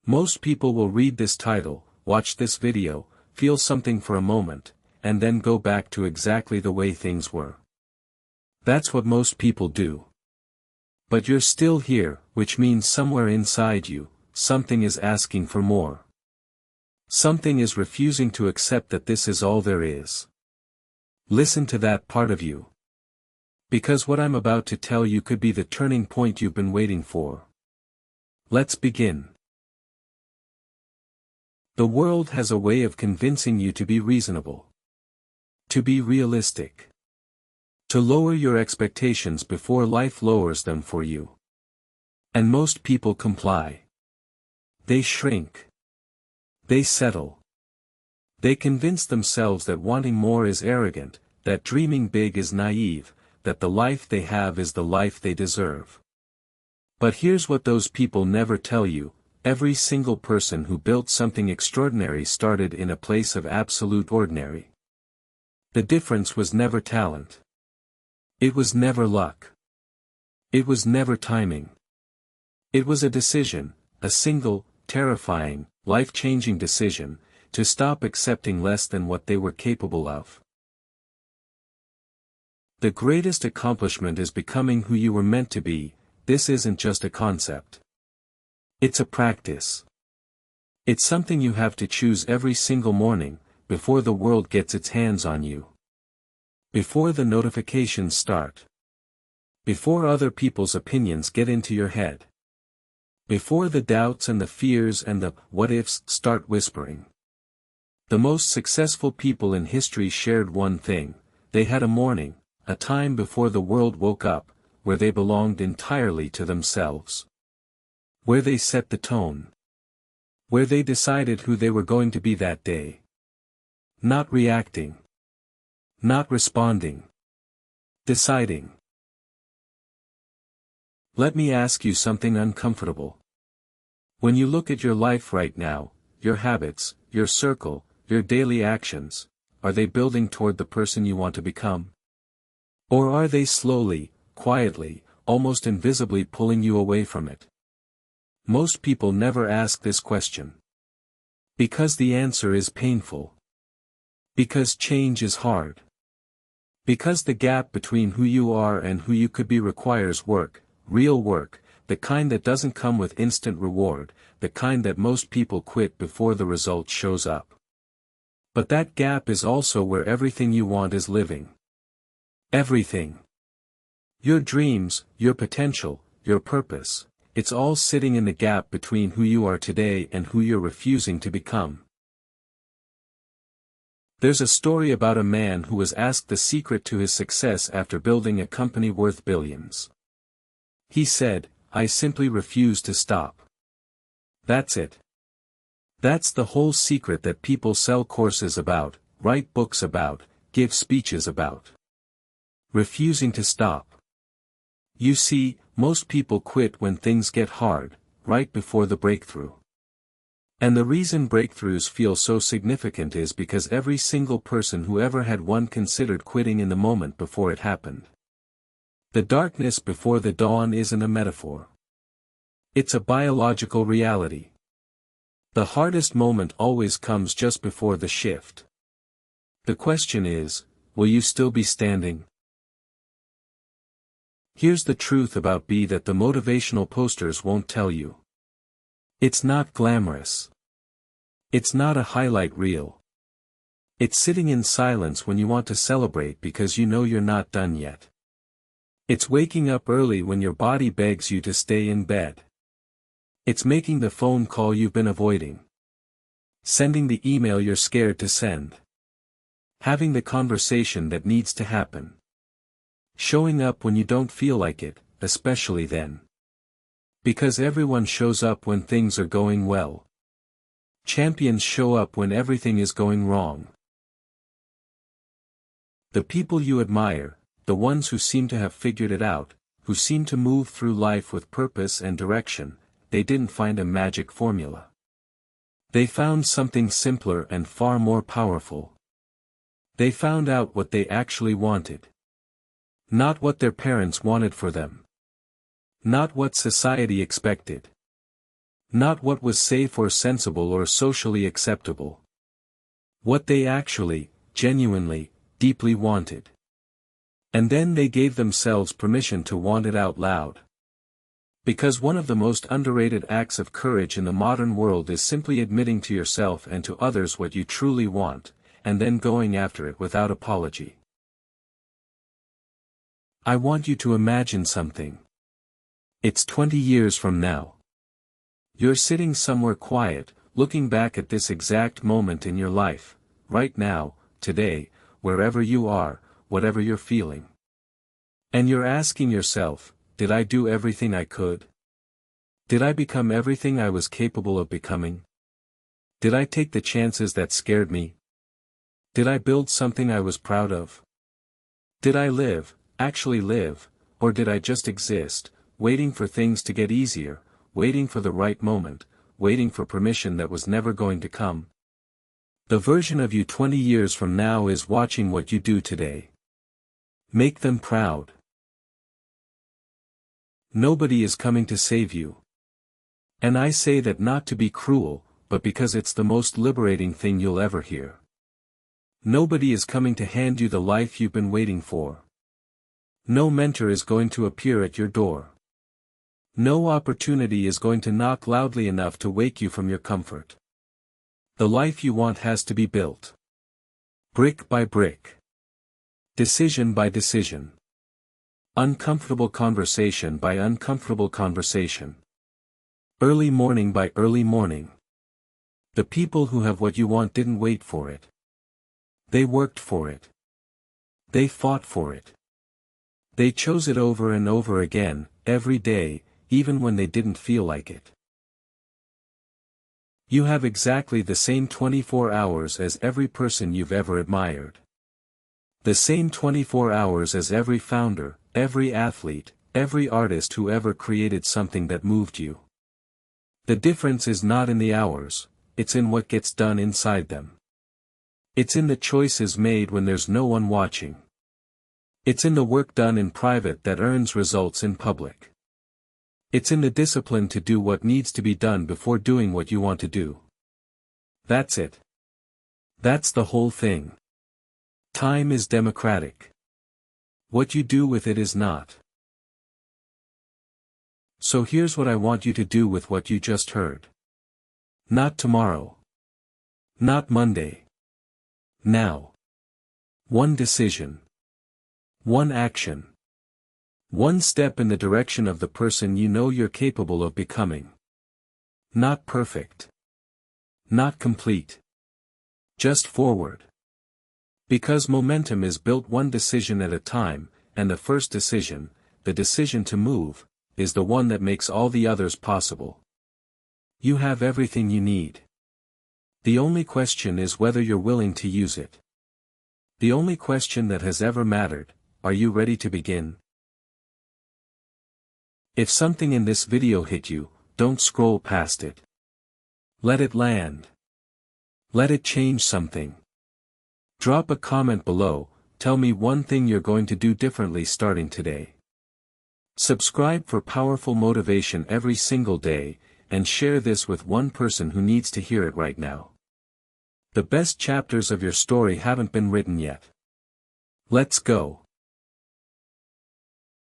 Most people will read this title, watch this video, feel something for a moment, and then go back to exactly the way things were. That's what most people do. But you're still here, which means somewhere inside you, something is asking for more. Something is refusing to accept that this is all there is. Listen to that part of you. Because what I'm about to tell you could be the turning point you've been waiting for. Let's begin. The world has a way of convincing you to be reasonable. To be realistic. To lower your expectations before life lowers them for you. And most people comply. They shrink. They settle. They convince themselves that wanting more is arrogant, that dreaming big is naive, that the life they have is the life they deserve. But here's what those people never tell you: every single person who built something extraordinary started in a place of absolute ordinary. The difference was never talent. It was never luck. It was never timing. It was a decision, a single, terrifying, life-changing decision, to stop accepting less than what they were capable of. The greatest accomplishment is becoming who you were meant to be. This isn't just a concept. It's a practice. It's something you have to choose every single morning, before the world gets its hands on you. Before the notifications start. Before other people's opinions get into your head. Before the doubts and the fears and the what-ifs start whispering. The most successful people in history shared one thing: they had a morning, a time before the world woke up, where they belonged entirely to themselves. Where they set the tone. Where they decided who they were going to be that day. Not reacting. Not responding. Deciding. Let me ask you something uncomfortable. When you look at your life right now, your habits, your circle, your daily actions, are they building toward the person you want to become? Or are they slowly, quietly, almost invisibly pulling you away from it? Most people never ask this question. Because the answer is painful. Because change is hard. Because the gap between who you are and who you could be requires work, real work, the kind that doesn't come with instant reward, the kind that most people quit before the result shows up. But that gap is also where everything you want is living. Everything. Your dreams, your potential, your purpose, it's all sitting in the gap between who you are today and who you're refusing to become. There's a story about a man who was asked the secret to his success after building a company worth billions. He said, "I simply refuse to stop." That's it. That's the whole secret that people sell courses about, write books about, give speeches about. Refusing to stop. You see, most people quit when things get hard, right before the breakthrough. And the reason breakthroughs feel so significant is because every single person who ever had one considered quitting in the moment before it happened. The darkness before the dawn isn't a metaphor. It's a biological reality. The hardest moment always comes just before the shift. The question is, will you still be standing? Here's the truth about B that the motivational posters won't tell you. It's not glamorous. It's not a highlight reel. It's sitting in silence when you want to celebrate because you know you're not done yet. It's waking up early when your body begs you to stay in bed. It's making the phone call you've been avoiding. Sending the email you're scared to send. Having the conversation that needs to happen. Showing up when you don't feel like it, especially then. Because everyone shows up when things are going well. Champions show up when everything is going wrong. The people you admire, the ones who seem to have figured it out, who seem to move through life with purpose and direction, they didn't find a magic formula. They found something simpler and far more powerful. They found out what they actually wanted. Not what their parents wanted for them. Not what society expected. Not what was safe or sensible or socially acceptable. What they actually, genuinely, deeply wanted. And then they gave themselves permission to want it out loud. Because one of the most underrated acts of courage in the modern world is simply admitting to yourself and to others what you truly want, and then going after it without apology. I want you to imagine something. It's 20 years from now. You're sitting somewhere quiet, looking back at this exact moment in your life, right now, today, wherever you are, whatever you're feeling. And you're asking yourself, did I do everything I could? Did I become everything I was capable of becoming? Did I take the chances that scared me? Did I build something I was proud of? Did I live, actually live, or did I just exist, waiting for things to get easier, waiting for the right moment, waiting for permission that was never going to come? The version of you 20 years from now is watching what you do today. Make them proud. Nobody is coming to save you. And I say that not to be cruel, but because it's the most liberating thing you'll ever hear. Nobody is coming to hand you the life you've been waiting for. No mentor is going to appear at your door. No opportunity is going to knock loudly enough to wake you from your comfort. The life you want has to be built. Brick by brick. Decision by decision. Uncomfortable conversation by uncomfortable conversation. Early morning by early morning. The people who have what you want didn't wait for it. They worked for it. They fought for it. They chose it over and over again, every day, even when they didn't feel like it. You have exactly the same 24 hours as every person you've ever admired. The same 24 hours as every founder, every athlete, every artist who ever created something that moved you. The difference is not in the hours, it's in what gets done inside them. It's in the choices made when there's no one watching. It's in the work done in private that earns results in public. It's in the discipline to do what needs to be done before doing what you want to do. That's it. That's the whole thing. Time is democratic. What you do with it is not. So here's what I want you to do with what you just heard. Not tomorrow. Not Monday. Now. One decision. One action. One step in the direction of the person you know you're capable of becoming. Not perfect. Not complete. Just forward. Because momentum is built one decision at a time, and the first decision, the decision to move, is the one that makes all the others possible. You have everything you need. The only question is whether you're willing to use it. The only question that has ever mattered, are you ready to begin? If something in this video hit you, don't scroll past it. Let it land. Let it change something. Drop a comment below, tell me one thing you're going to do differently starting today. Subscribe for powerful motivation every single day, and share this with one person who needs to hear it right now. The best chapters of your story haven't been written yet. Let's go.